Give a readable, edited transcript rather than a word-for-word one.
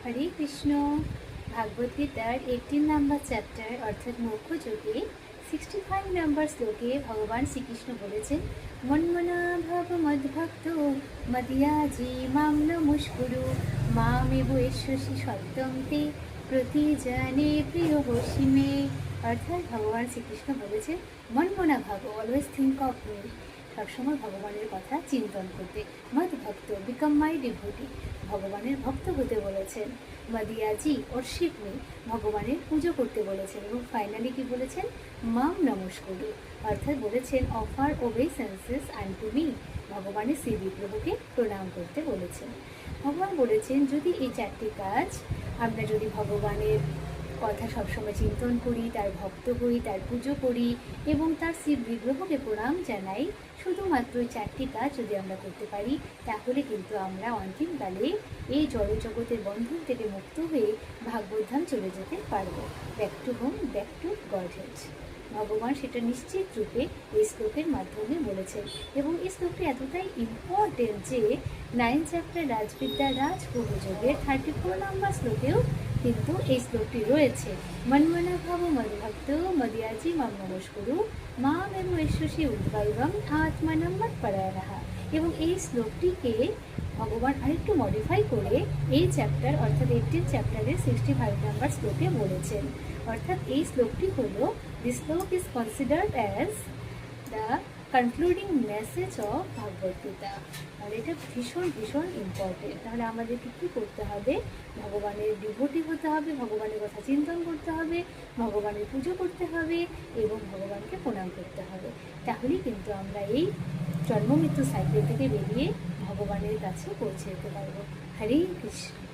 হরে কৃষ্ণ। ভাগবত গীতার 18 নম্বর চ্যাপ্টার অর্থাৎ মোক্ষ যোগে 65 নম্বর শ্লোকে ভগবান শ্রীকৃষ্ণ বলেছেন, মন্মনা ভাব মদ্ভক্ত মদিয়াজি মাম নমস্কুরু মামেব এষ্যসি সত্যম তে প্রতিজানে প্রিয় হসিমে। অর্থাৎ ভগবান শ্রীকৃষ্ণ বলেছেন, মন্মনা ভাব, অলওয়েজ থিঙ্ক অফ মি, সবসময় ভগবানের কথা চিন্তন করতে। মদ ভক্ত, বিকাম মাই ডিভোটি, ভগবানের ভক্ত হতে বলেছেন। মদিয়াজি অর্শিপ মি, ভগবানের পুজো করতে বলেছেন। এবং ফাইনালি কি বলেছেন, মাম নমস্কুরু, অর্থাৎ বলেছেন অফার ওবেসেন্সেস আনটু মি, ভগবানের শ্রী বিগ্রহকে প্রণাম করতে বলেছেন। ভগবান বলেছেন যদি এই চারটি কাজ আমরা যদি ভগবানের কথা সবসময় চিন্তন করি, তার ভক্ত হই, তার পুজো করি এবং তার শ্রী বিগ্রহকে প্রণাম জানাই, শুধুমাত্র এই চারটি কাজ যদি আমরা করতে পারি, তাহলে কিন্তু আমরা অন্তিমকালে এই জড়জগতের বন্ধন থেকে মুক্ত হয়ে ভাগবতধাম চলে যেতে পারবো, back to home, back to Godhead. ভগবান সেটা নিশ্চিত রূপে এই শ্লোকের মাধ্যমে বলেছেন। এবং এই শ্লোকটি এতটাই ইম্পর্টেন্ট যে 9 চ্যাপ্টার রাজবিদ্যা রাজগুরুযোগের 34 নম্বর শ্লোকেও কিন্তু এই শ্লোকটি রয়েছে। মন্মনা ভাব মদভক্ত মদিয়াজি মাম নমস্কুরু মাম এবং এষ্যসি উদ্বৈবম আত্মানম মৎপরায়ণঃ। এবং এই শ্লোকটিকে ভগবান আরেকটু মডিফাই করে এই চ্যাপ্টার অর্থাৎ 18 চ্যাপ্টারের 65 নম্বর শ্লোকে বলেছেন। অর্থাৎ এই শ্লোকটি হলো, this shloka is considered as the concluding message of Bhagavad Gita. তাহলে এটা ভীষণ ভীষণ ইম্পর্টেন্ট। তাহলে আমাদেরকে কী করতে হবে, ভগবানের ডিভোটি হতে হবে, ভগবানের কথা চিন্তন করতে হবে, ভগবানের পুজো করতে হবে এবং ভগবানকে প্রণাম করতে হবে। তাহলেই কিন্তু আমরা এই জন্ম মৃত্যু সাইকেল থেকে বেরিয়ে ভগবানের কাছে পৌঁছে যেতে পারবো। হরে কৃষ্ণ।